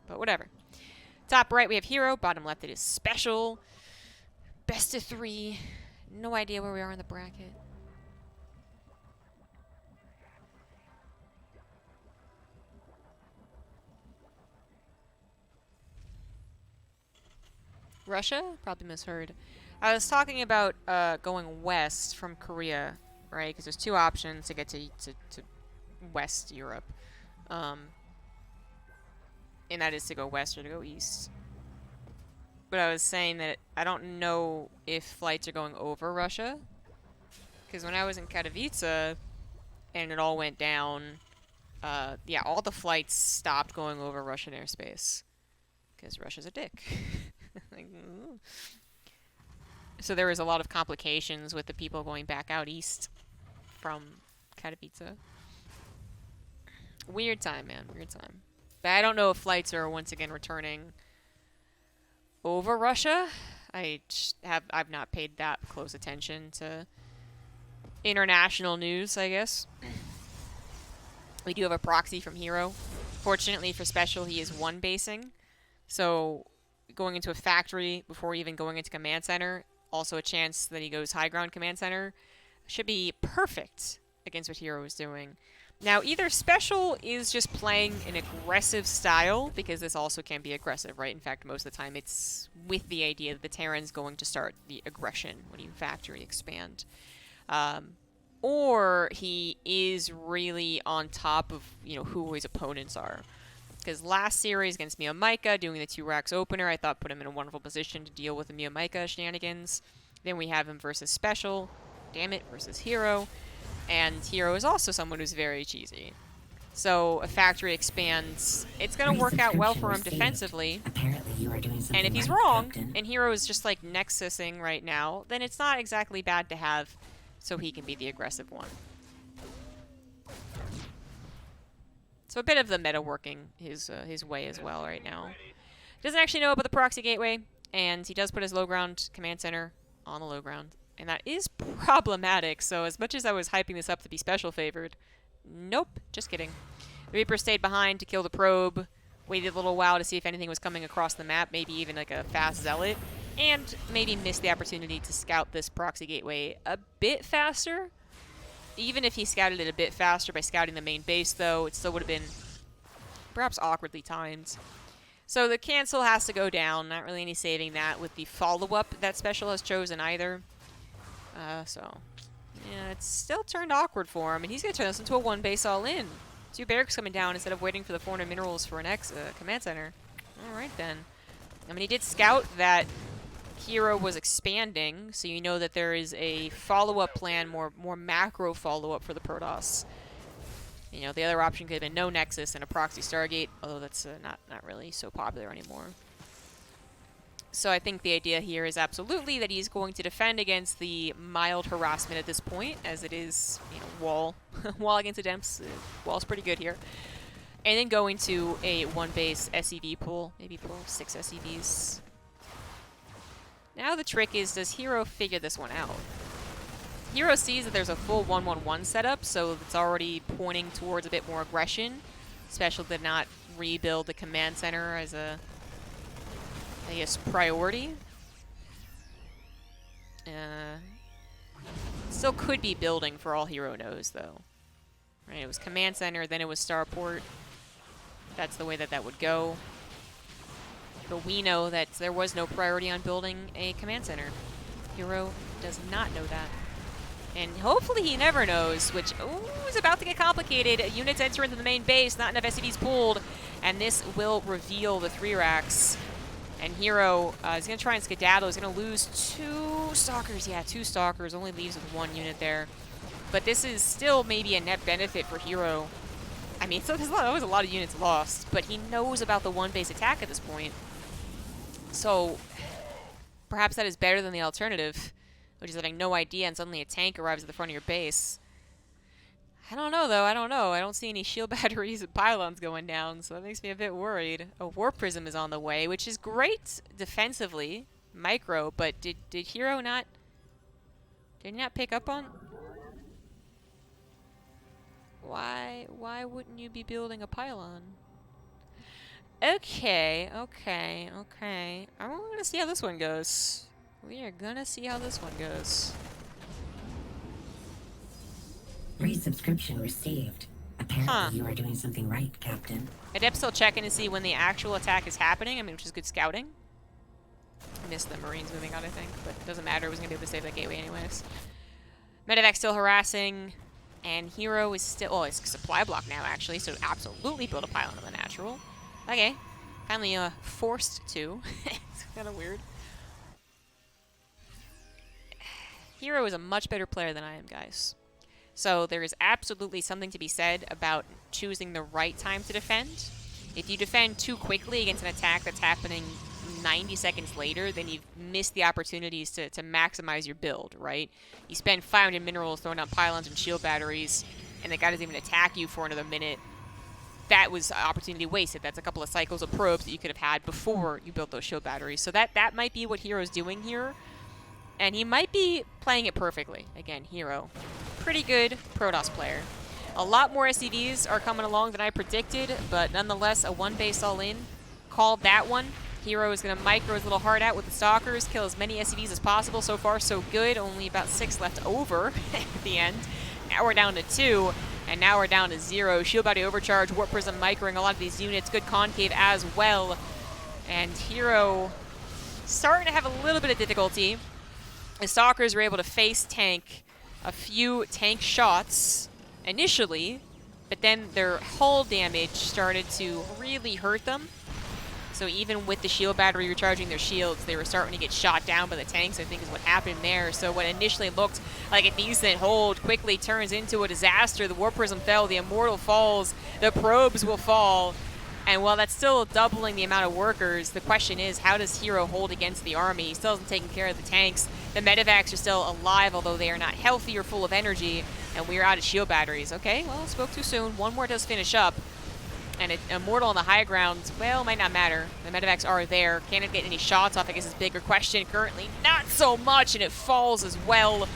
But whatever. Top right, we have herO. Bottom left, it is special. Best of 3. No idea where we are in the bracket. Russia? Probably misheard. I was talking about going west from Korea, right? Because there's 2 options to get to West Europe. And that is to go west or to go east. But I was saying that I don't know if flights are going over Russia. Because when I was in Katowice and it all went down, yeah, all the flights stopped going over Russian airspace. Because Russia's a dick. Like, so there was a lot of complications with the people going back out east from Katowice. Weird time, man. Weird time. But I don't know if flights are once again returning over Russia. I've not paid that close attention to international news, I guess. We do have a proxy from herO. Fortunately for special, he is 1 basing. So going into a factory before even going into command center, also a chance that he goes high ground command center, should be perfect against what herO is doing. Now, either special is just playing an aggressive style, because this also can be aggressive, right? In fact, most of the time it's with the idea that the Terran's going to start the aggression when you factory expand. Or he is really on top of, you know, who his opponents are. Because last series against Mio-Mika, doing the 2 racks opener, I thought put him in a wonderful position to deal with the Mio-Mika shenanigans. Then we have him versus special, damn it, versus herO. And herO is also someone who's very cheesy. So a factory expands, it's going to work out well for him defensively. Apparently you are doing something and if he's right, wrong, Captain. and herO is just like nexusing right now, then it's not exactly bad to have, so he can be the aggressive one. So a bit of the meta working his way as well right now. Doesn't actually know about the proxy gateway, and he does put his low ground command center on the low ground. And that is problematic, so as much as I was hyping this up to be special favored, nope, just kidding. The Reaper stayed behind to kill the probe, waited a little while to see if anything was coming across the map, maybe even like a fast zealot, and maybe missed the opportunity to scout this proxy gateway a bit faster. Even if he scouted it a bit faster by scouting the main base, though, it still would have been perhaps awkwardly timed. So the cancel has to go down, not really any saving that with the follow-up that special has chosen either. So, yeah, it's still turned awkward for him, and he's going to turn this into a 1 base all-in. 2 barracks coming down instead of waiting for the 400 minerals for an command center. Alright then. I mean, he did scout that herO was expanding, so you know that there is a follow-up plan, more macro follow-up for the Protoss. You know, the other option could have been no Nexus and a proxy Stargate, although that's not really so popular anymore. So I think the idea here is absolutely that he's going to defend against the mild harassment at this point, as it is, you know, wall. Wall against the Demps. Wall's pretty good here. And then go into a 1 base SCV pool. Maybe pull 6 SCVs. Now the trick is, does herO figure this one out? herO sees that there's a full 1-1-1 setup, so it's already pointing towards a bit more aggression. Special did not rebuild the command center as a, I guess, priority. Still could be building for all herO knows, though. Right, it was command center, then it was starport. That's the way that would go. But we know that there was no priority on building a command center. herO does not know that. And hopefully he never knows, which, is about to get complicated. Units enter into the main base, not enough SCVs pulled, and this will reveal the 3 racks. And herO is going to try and skedaddle. He's going to lose 2 Stalkers. Yeah, 2 Stalkers. Only leaves with 1 unit there. But this is still maybe a net benefit for herO. I mean, so there's always a lot of units lost, but he knows about the 1 base attack at this point. So perhaps that is better than the alternative, which is having no idea and suddenly a tank arrives at the front of your base. I don't know, though. I don't know. I don't see any shield batteries and pylons going down, so that makes me a bit worried. A Warp Prism is on the way, which is great defensively, micro, but did herO not... Did he not pick up on... Why wouldn't you be building a pylon? Okay, okay, okay. I'm gonna see how this one goes. We are gonna see how this one goes. Resubscription received. Apparently you are doing something right, Captain. I did still checking to see when the actual attack is happening, I mean, which is good scouting. I missed the Marines moving out, I think, but it doesn't matter. I was gonna be able to save that gateway anyways. Medevac still harassing, and herO is still... Oh, it's supply block now, actually, so absolutely build a pylon on the natural. Okay. Finally, forced to. It's kind of weird. herO is a much better player than I am, guys. So there is absolutely something to be said about choosing the right time to defend. If you defend too quickly against an attack that's happening 90 seconds later, then you've missed the opportunities to maximize your build, right? You spend 500 minerals throwing down pylons and shield batteries, and the guy doesn't even attack you for another minute. That was opportunity wasted. That's a couple of cycles of probes that you could have had before you built those shield batteries. So that might be what herO's doing here. And he might be playing it perfectly. Again, herO. Pretty good Protoss player. A lot more SCVs are coming along than I predicted, but nonetheless, a one base all in. Called that one. herO is going to micro his little heart out with the Stalkers, kill as many SCVs as possible. So far, so good. Only about 6 left over at the end. Now we're down to 2, and now we're down to 0. Shield Body Overcharge, Warp Prism microing a lot of these units. Good Concave as well. And herO starting to have a little bit of difficulty. The Stalkers were able to face tank a few tank shots initially, but then their hull damage started to really hurt them. So even with the shield battery recharging their shields, they were starting to get shot down by the tanks, I think is what happened there. So what initially looked like a decent hold quickly turns into a disaster. The Warp Prism fell, the Immortal falls, the probes will fall. And while that's still doubling the amount of workers, the question is, how does herO hold against the army? He still hasn't taken care of the tanks. The medevacs are still alive, although they are not healthy or full of energy. And we are out of shield batteries. Okay, well, spoke too soon. One more does finish up. And an Immortal on the high ground, well, might not matter. The medevacs are there. Can it get any shots off, I guess is a bigger question. Currently, not so much, and it falls as well.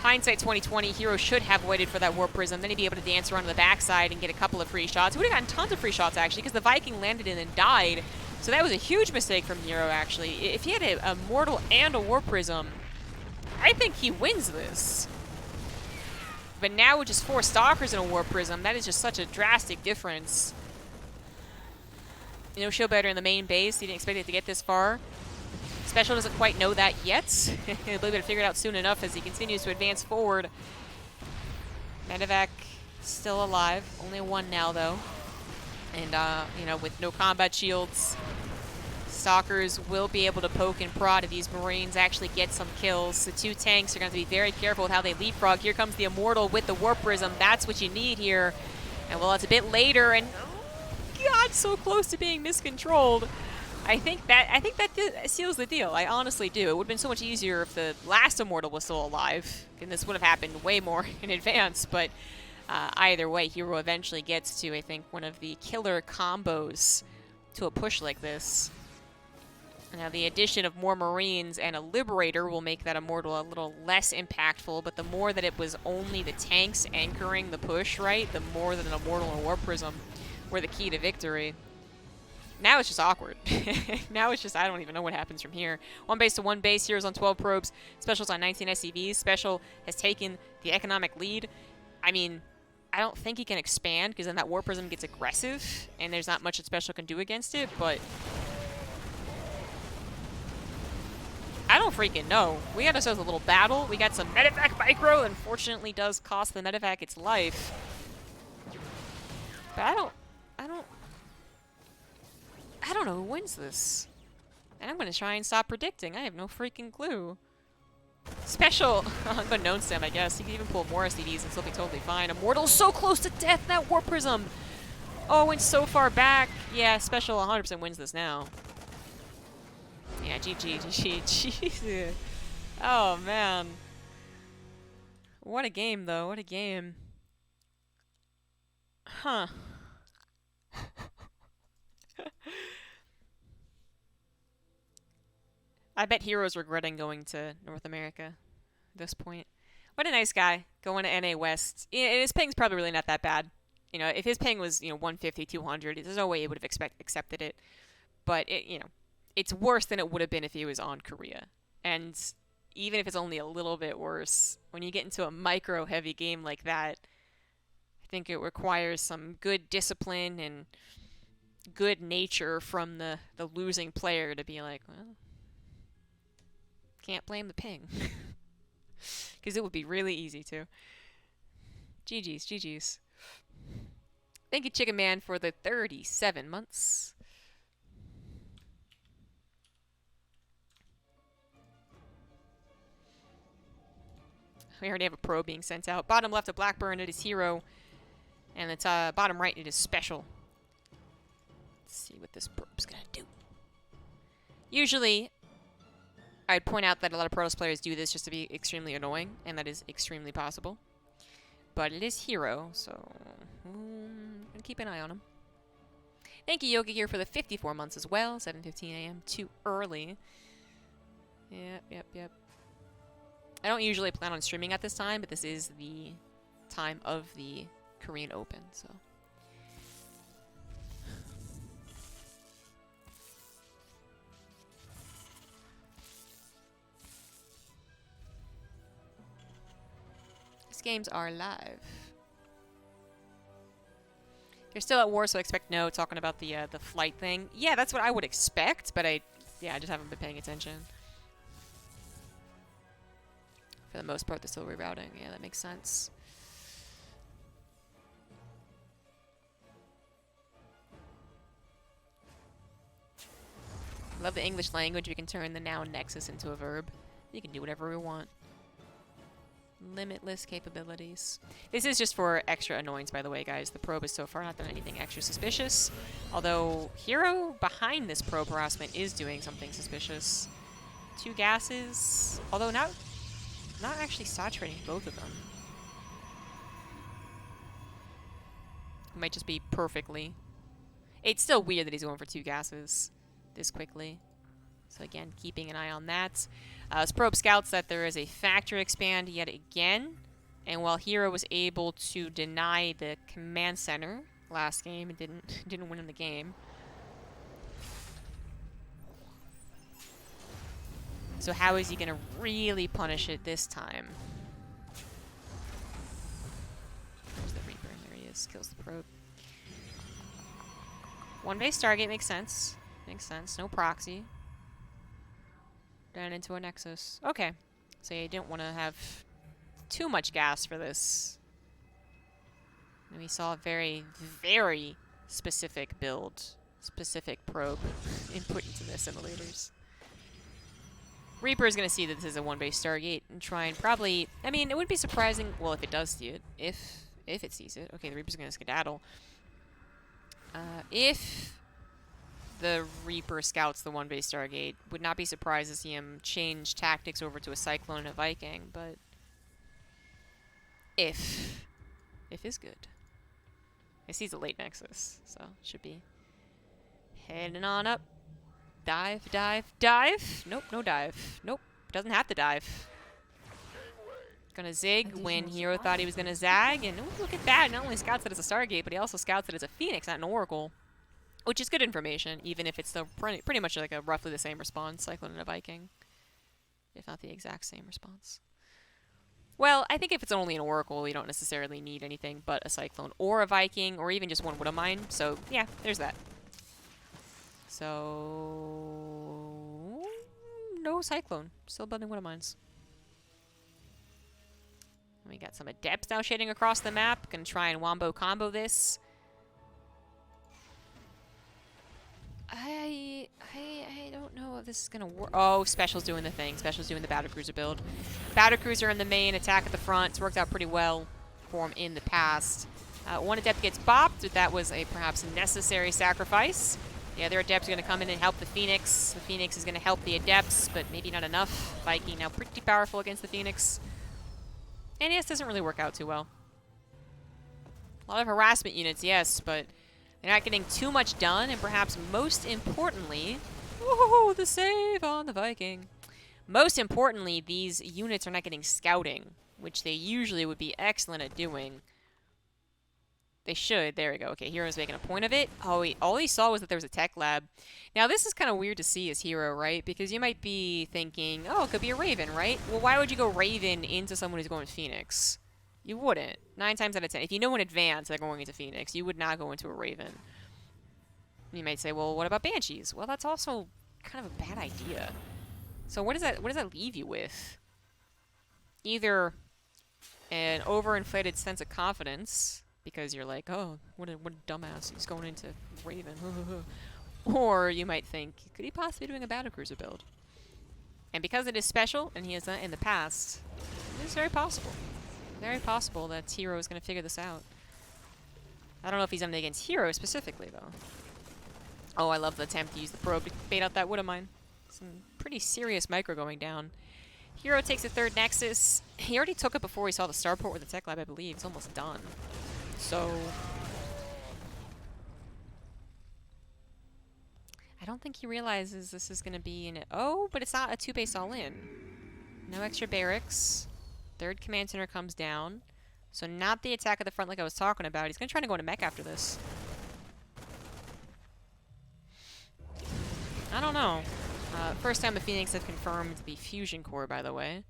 Hindsight 2020, herO should have waited for that Warp Prism. Then he'd be able to dance around to the backside and get a couple of free shots. He would have gotten tons of free shots, actually, because the Viking landed in and died. So that was a huge mistake from herO, actually. If he had a Mortal and a Warp Prism, I think he wins this. But now with just 4 Stalkers and a Warp Prism, that is just such a drastic difference. You know, Shield Better in the main base. He didn't expect it to get this far. Special doesn't quite know that yet. He'll be able to figure it out soon enough as he continues to advance forward. Medevac still alive. Only 1 now, though. And, you know, with no combat shields, Stalkers will be able to poke and prod if these Marines actually get some kills. The 2 tanks are going to be very careful with how they leapfrog. Here comes the Immortal with the Warp Prism. That's what you need here. And, well, it's a bit later, and, oh, God, so close to being miscontrolled. I think that seals the deal. I honestly do. It would have been so much easier if the last Immortal was still alive, and this would have happened way more in advance. But either way, herO eventually gets to, I think, one of the killer combos to a push like this. Now, the addition of more Marines and a Liberator will make that Immortal a little less impactful, but the more that it was only the tanks anchoring the push, right, the more that an Immortal and a Warp Prism were the key to victory. Now it's just awkward. Now it's just, I don't even know what happens from here. 1 base to 1 base. herO's on 12 probes. Special's on 19 SCVs. Special has taken the economic lead. I mean, I don't think he can expand because then that Warp Prism gets aggressive and there's not much that Special can do against it, but I don't freaking know. We got ourselves a little battle. We got some medevac micro. Unfortunately, does cost the medevac its life. But I don't know who wins this. And I'm going to try and stop predicting. I have no freaking clue. Special, unbeknownst to him, I guess. He can even pull more SCVs and still be totally fine. Immortal's so close to death. That Warp Prism. Oh, went so far back. Yeah, Special 100% wins this now. Yeah, GG. Oh, man. What a game, though. What a game. Huh. I bet herO's regretting going to North America at this point. What a nice guy, going to NA West. His ping's probably really not that bad. You know, if his ping was, 150, 200, there's no way he would have accepted it. But, it's worse than it would have been if he was on Korea. And even if it's only a little bit worse, when you get into a micro-heavy game like that, I think it requires some good discipline and good nature from the losing player to be like, well, can't blame the ping. Because it would be really easy to. GG's, GG's. Thank you, Chicken Man, for the 37 months. We already have a pro being sent out. Bottom left, a Blackburn, it is herO. And it's bottom right, it is special. Let's see what this probe's gonna do. Usually, I'd point out that a lot of Protoss players do this just to be extremely annoying, and that is extremely possible. But it is herO, so I'm gonna keep an eye on him. Thank you, Yoga, here for the 54 months as well. 7:15 a.m. Too early. Yep. I don't usually plan on streaming at this time, but this is the time of the Korean Open, so. These games are live. They're still at war, so I expect no. Talking about the flight thing. Yeah, that's what I would expect, but I just haven't been paying attention. For the most part, they're still rerouting. Yeah, that makes sense. Love the English language. We can turn the noun nexus into a verb. You can do whatever we want. Limitless capabilities. This is just for extra annoyance, by the way, guys. The probe has so far not done anything extra suspicious. Although herO behind this probe harassment is doing something suspicious. 2 gases. Although not actually saturating both of them. It might just be perfectly. It's still weird that he's going for 2 gases this quickly. So again, keeping an eye on that. This probe scouts that there is a factory expand yet again. And while herO was able to deny the command center last game, it didn't win in the game. So how is he going to really punish it this time? There's the Reaper. There he is. Kills the probe. 1 base Stargate makes sense. Makes sense. No proxy. Down into a Nexus. Okay. So you didn't want to have too much gas for this. And we saw a very, very specific build. Specific probe input into the simulators. Reaper is going to see that this is a 1 base Stargate and try and probably... I mean, it wouldn't be surprising... Well, if it does see it. If it sees it. Okay, the Reaper's going to skedaddle. If the Reaper scouts the 1 base Stargate, would not be surprised to see him change tactics over to a Cyclone and a Viking, but... If is good. He sees a late Nexus, so should be heading on up. Dive, dive, dive. Nope, no dive. Nope, doesn't have to dive. Gonna zig when herO thought he was gonna zag, and ooh, look at that. Not only scouts it as a Stargate, but he also scouts it as a Phoenix, not an Oracle. Which is good information, even if it's still pretty much like a roughly the same response, Cyclone and a Viking. If not the exact same response. Well, I think if it's only an Oracle, you don't necessarily need anything but a Cyclone or a Viking, or even just one Widow Mine. So, yeah, there's that. So... No Cyclone. Still building Widow Mines. We got some Adepts now shading across the map. Gonna try and wombo combo this. I don't know if this is gonna work. Oh, Special's doing the thing. Special's doing the Battlecruiser build. Battlecruiser in the main, attack at the front. It's worked out pretty well for him in the past. 1 Adept gets bopped, but that was a perhaps necessary sacrifice. The other Adepts are going to come in and help the Phoenix. The Phoenix is going to help the Adepts, but maybe not enough. Viking now pretty powerful against the Phoenix. And yes, doesn't really work out too well. A lot of harassment units, yes, but they're not getting too much done, and perhaps most importantly... Woohoo! The save on the Viking. Most importantly, these units are not getting scouting, which they usually would be excellent at doing. They should. There we go. Okay, herO's making a point of it. Oh, all he saw was that there was a tech lab. Now, this is kind of weird to see as herO, right? Because you might be thinking, oh, it could be a Raven, right? Well, why would you go Raven into someone who's going Phoenix? You wouldn't. 9 times out of 10. If you know in advance they're going into Phoenix, you would not go into a Raven. You might say, well, what about Banshees? Well, that's also kind of a bad idea. So what does that leave you with? Either an overinflated sense of confidence, because you're like, oh, what a dumbass, he's going into Raven. Or you might think, could he possibly be doing a battlecruiser build? And because it is special, and he has done it in the past, it is very possible. Very possible that herO is going to figure this out. I don't know if he's done it against herO specifically, though. Oh, I love the attempt to use the probe to bait out that wood of mine. Some pretty serious micro going down. herO takes the 3rd Nexus. He already took it before he saw the starport with the tech lab, I believe. It's almost done. So I don't think he realizes this is going to be an... Oh, but it's not a 2-base all-in. No extra barracks. 3rd command center comes down. So not the attack at the front like I was talking about. He's going to try to go into mech after this. I don't know. First time the Phoenix have confirmed the fusion core, by the way.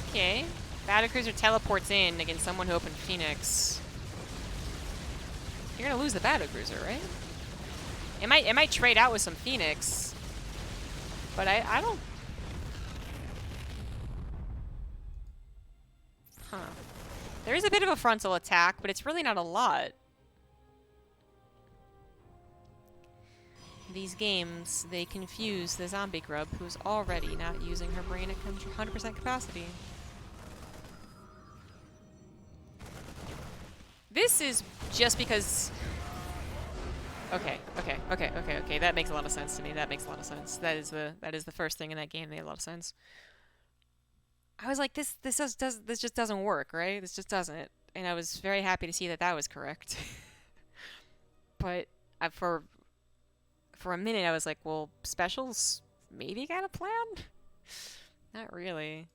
Okay. Battlecruiser teleports in against someone who opened Phoenix. You're gonna lose the Battlecruiser, right? It might trade out with some Phoenix. But I don't... Huh. There is a bit of a frontal attack, but it's really not a lot. These games, they confuse the ZombieGrub, who's already not using her brain at 100% capacity. This is just because... Okay. That makes a lot of sense to me. That makes a lot of sense. That is the first thing in that game that made a lot of sense. I was like, this just doesn't work, right? This just doesn't. And I was very happy to see that that was correct. But for a minute, I was like, well, specials maybe got a plan? Not really.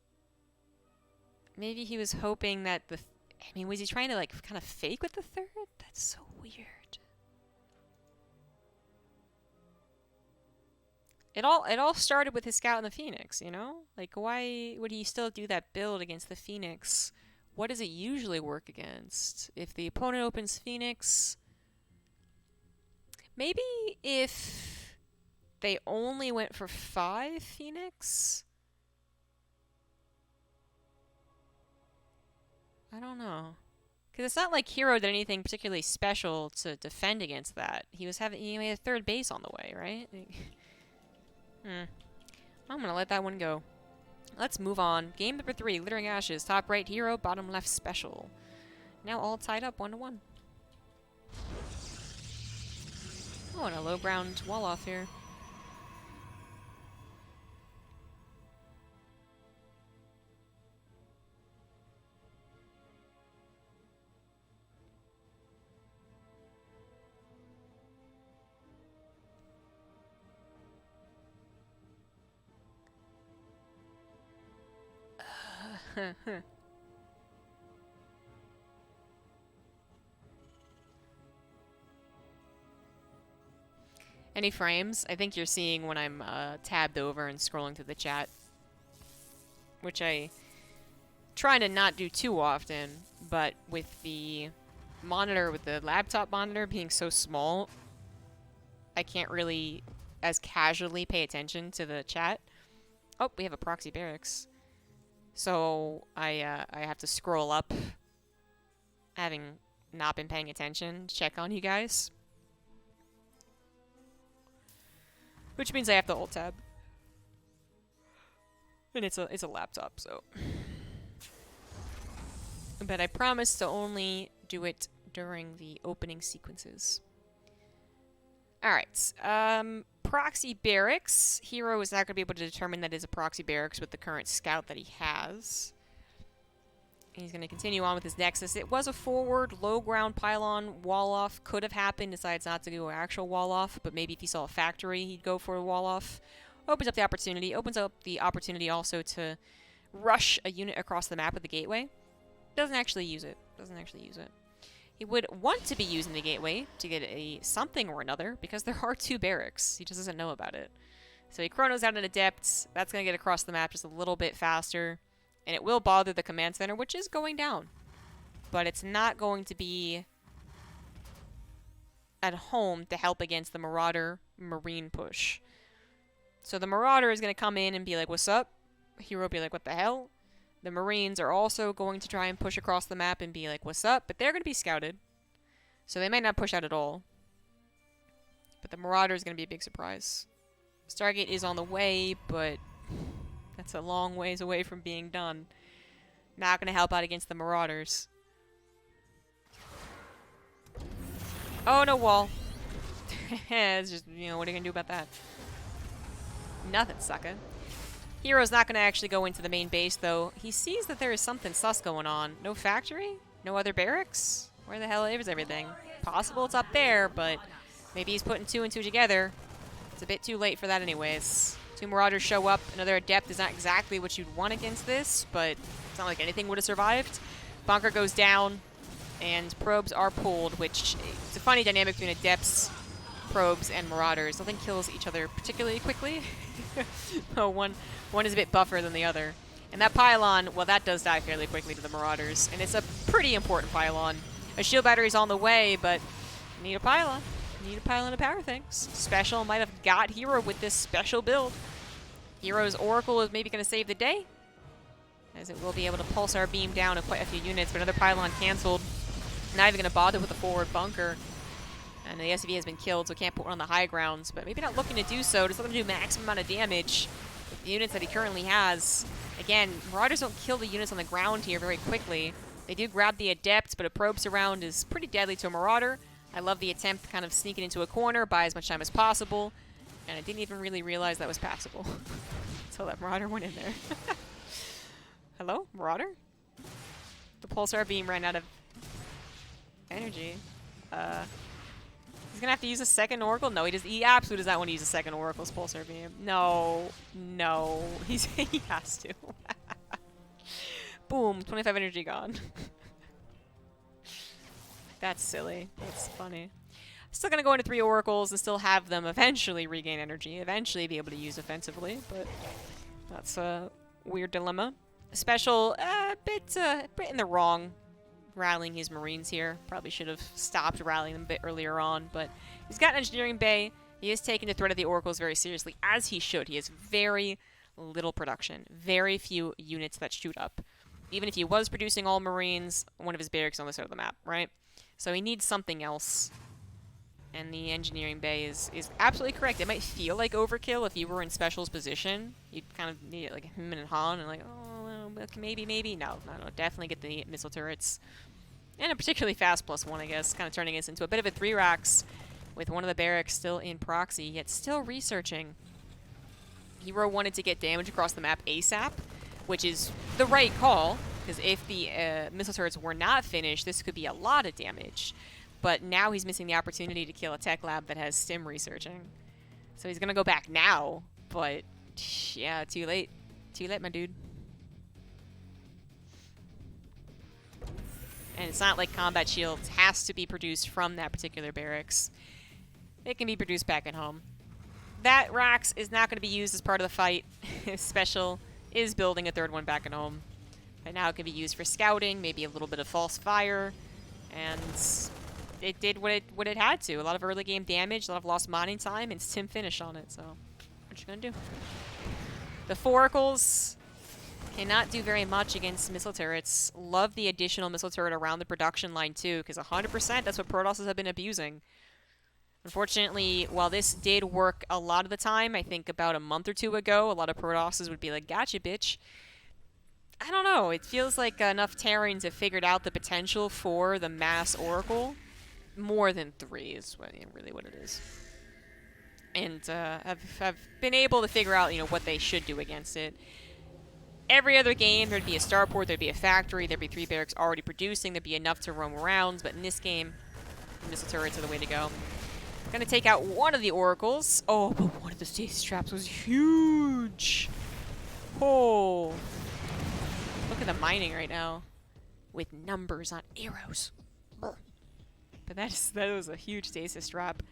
Maybe he was hoping that I mean, was he trying to like kind of fake with the 3rd? That's so weird. It all started with his scout in the Phoenix, you know? Like, why would he still do that build against the Phoenix? What does it usually work against? If the opponent opens Phoenix... Maybe if they only went for 5 Phoenix? I don't know. Because it's not like herO did anything particularly special to defend against that. He had a 3rd base on the way, right? I'm gonna let that one go. Let's move on. Game number 3, Littering Ashes. Top right herO, bottom left special. Now all tied up 1-1. Oh, and a low ground wall off here. Any frames? I think you're seeing when I'm tabbed over and scrolling through the chat. Which I try to not do too often, but with the monitor, with the laptop monitor being so small, I can't really as casually pay attention to the chat. Oh, we have a proxy barracks. So I have to scroll up, having not been paying attention, to check on you guys. Which means I have to alt tab. And it's a laptop, so. But I promise to only do it during the opening sequences. Alright, proxy barracks. herO is not going to be able to determine that is a proxy barracks with the current scout that he has. He's going to continue on with his Nexus. It was a forward, low ground pylon wall off. Could have happened. Decides not to go actual wall off, but maybe if he saw a factory, he'd go for a wall off. Opens up the opportunity. Opens up the opportunity also to rush a unit across the map with the gateway. Doesn't actually use it. Doesn't actually use it. He would want to be using the gateway to get a something or another, because there are 2 barracks. He just doesn't know about it. So he chronos out an Adept. That's going to get across the map just a little bit faster. And it will bother the command center, which is going down. But it's not going to be at home to help against the Marauder Marine push. So the Marauder is going to come in and be like, what's up? herO will be like, what the hell? The Marines are also going to try and push across the map and be like, what's up? But they're going to be scouted. So they might not push out at all. But the Marauder is going to be a big surprise. Stargate is on the way, but that's a long ways away from being done. Not going to help out against the Marauders. Oh, no wall. It's just, you know, what are you going to do about that? Nothing, sucker. herO's not going to actually go into the main base, though. He sees that there is something sus going on. No factory? No other barracks? Where the hell is everything? Possible it's up there, but maybe he's putting 2 and 2 together. It's a bit too late for that anyways. 2 Marauders show up. Another Adept is not exactly what you'd want against this, but it's not like anything would have survived. Bunker goes down, and probes are pulled, which it's a funny dynamic between Adepts, probes, and Marauders. Nothing kills each other particularly quickly. Oh, one is a bit buffer than the other. And that pylon, well, that does die fairly quickly to the Marauders, and it's a pretty important pylon. A shield battery's on the way, but you need a pylon. You need a pylon to power things. Special might have got herO with this special build. herO's Oracle is maybe going to save the day, as it will be able to pulsar beam down to quite a few units, but another pylon canceled. Not even going to bother with the forward bunker. And the SCV has been killed, so can't put one on the high grounds, but maybe not looking to do so. Just let him do maximum amount of damage with the units that he currently has. Again, Marauders don't kill the units on the ground here very quickly. They do grab the Adept, but a probe surround is pretty deadly to a Marauder. I love the attempt kind of sneaking into a corner, buy as much time as possible, and I didn't even really realize that was passable until that Marauder went in there. Hello, Marauder? The pulsar beam ran out of energy. He's gonna have to use a second Oracle? No, he absolutely does not want to use a second Oracle's pulsar beam. No, no, he has to. Boom, 25 energy gone. That's silly. That's funny. Still gonna go into 3 Oracles and still have them eventually regain energy, eventually be able to use offensively, but that's a weird dilemma. Special, a bit in the wrong rallying his Marines here. Probably should have stopped rallying them a bit earlier on, but he's got an engineering bay. He is taking the threat of the Oracles very seriously, as he should. He has very little production, very few units that shoot up. Even if he was producing all Marines, one of his barracks on the side of the map, right? So he needs something else. And the engineering bay is absolutely correct. It might feel like overkill if you were in Special's position. You'd kind of need it like him and Han and like, oh, well, maybe. No, definitely get the missile turrets. And a particularly fast +1, I guess. Kind of turning us into a bit of a 3-racks with one of the barracks still in proxy, yet still researching. herO wanted to get damage across the map ASAP, which is the right call, because if the missile turrets were not finished, this could be a lot of damage. But now he's missing the opportunity to kill a tech lab that has stim researching. So he's going to go back now, but yeah, too late. Too late, my dude. And it's not like combat shields has to be produced from that particular barracks. It can be produced back at home. That Rax is not going to be used as part of the fight. Special is building a 3rd one back at home. But now it can be used for scouting, maybe a little bit of false fire, and it did what it had to. A lot of early game damage, a lot of lost mining time, and stim finish on it. So, what you gonna do? The Foracles cannot do very much against missile turrets. Love the additional missile turret around the production line too, because 100% that's what Protosses have been abusing. Unfortunately, while this did work a lot of the time, I think about a month or 2 ago, a lot of Protosses would be like, gotcha, bitch. I don't know. It feels like enough Terrans have figured out the potential for the mass Oracle. More than 3 is really what it is. And have been able to figure out, what they should do against it. Every other game, there'd be a starport, there'd be a factory, there'd be 3 barracks already producing, there'd be enough to roam around, but in this game, missile turrets are the way to go. Gonna take out one of the oracles. Oh, but one of the stasis traps was huge. Oh. Look at the mining right now. With numbers on arrows. But that was a huge stasis trap.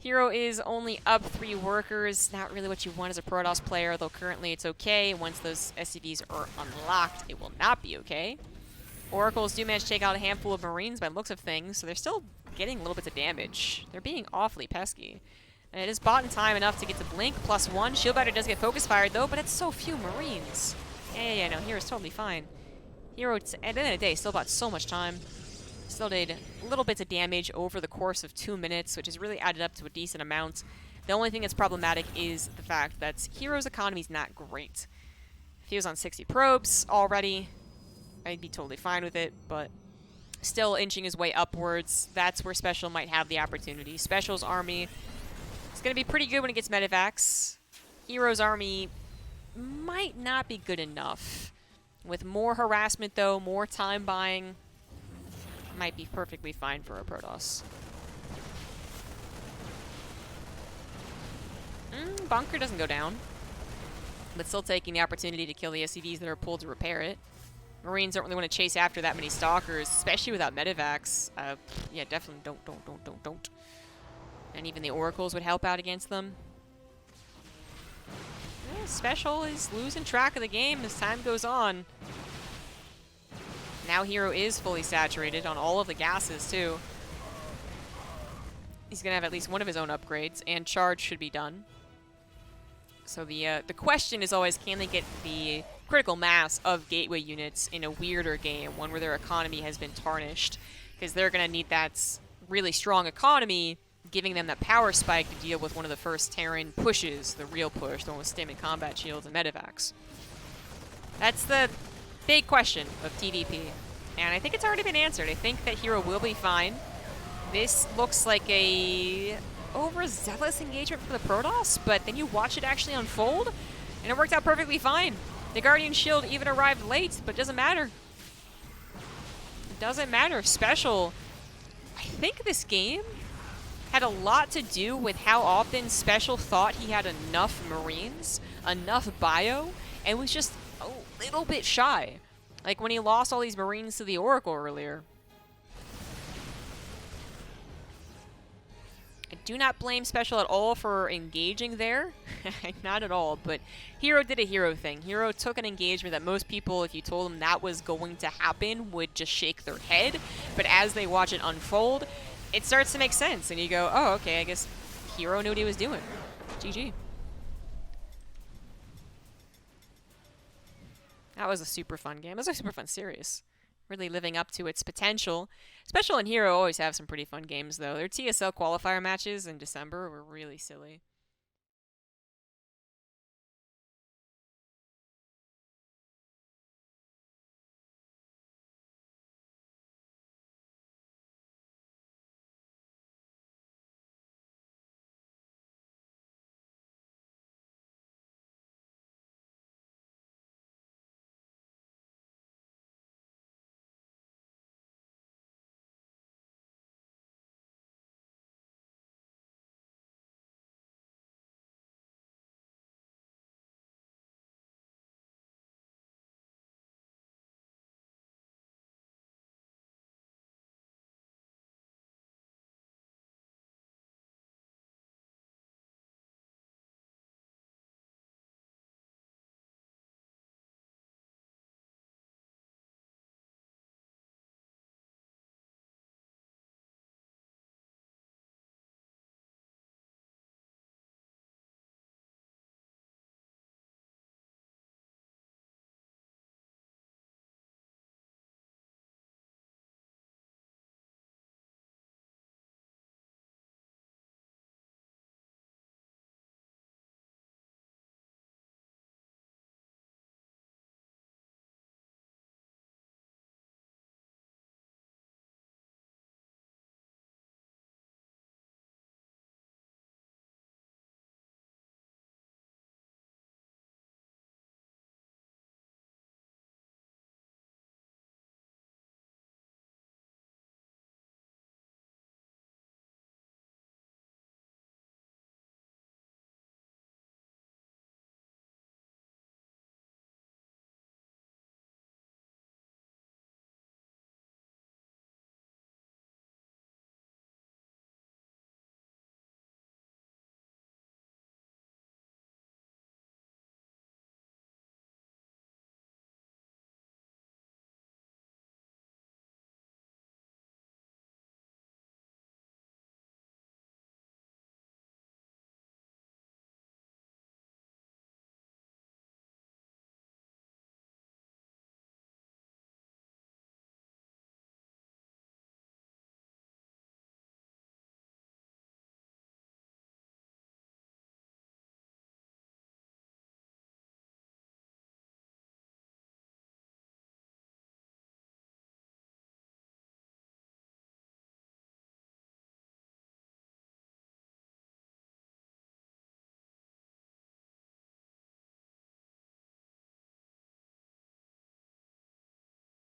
herO is only up 3 workers. Not really what you want as a Protoss player, though currently it's okay. Once those SCVs are unlocked, it will not be okay. Oracles do manage to take out a handful of Marines by the looks of things, so they're still getting little bits of damage. They're being awfully pesky. And it is bought in time enough to get to Blink, +1. Shield Battery does get focus fired, though, but it's so few Marines. Yeah, no, hero's totally fine. herO, at the end of the day, still bought so much time. Still did little bits of damage over the course of 2 minutes, which has really added up to a decent amount. The only thing that's problematic is the fact that herO's economy is not great. If he was on 60 probes already, I'd be totally fine with it, but still inching his way upwards. That's where Special might have the opportunity. Special's army is going to be pretty good when it gets medevacs. herO's army might not be good enough. With more harassment, though, more time buying, might be perfectly fine for a Protoss. Bunker doesn't go down, but still taking the opportunity to kill the SCVs that are pulled to repair it. Marines don't really want to chase after that many Stalkers, especially without medevacs. Yeah, definitely don't. And even the Oracles would help out against them. Yeah, Special is losing track of the game as time goes on. Now herO is fully saturated on all of the gases, too. He's going to have at least one of his own upgrades, and charge should be done. So the question is always, can they get the critical mass of gateway units in a weirder game, one where their economy has been tarnished? Because they're going to need that really strong economy, giving them that power spike to deal with one of the first Terran pushes, the real push, the one with stim and combat shields and medevacs. That's the big question of TvP, and I think it's already been answered. I think that herO will be fine. This looks like a overzealous engagement for the Protoss, but then you watch it actually unfold, and it worked out perfectly fine. The Guardian Shield even arrived late, but it doesn't matter. It doesn't matter. Special, I think this game had a lot to do with how often Special thought he had enough Marines, enough bio, and was just a little bit shy. Like when he lost all these Marines to the Oracle earlier. I do not blame Special at all for engaging there. Not at all, but herO did a herO thing. herO took an engagement that most people, if you told them that was going to happen, would just shake their head. But as they watch it unfold, it starts to make sense. And you go, oh, okay, I guess herO knew what he was doing. GG. That was a super fun game. It was a super fun series. Really living up to its potential. Special and herO always have some pretty fun games, though. Their TSL qualifier matches in December were really silly.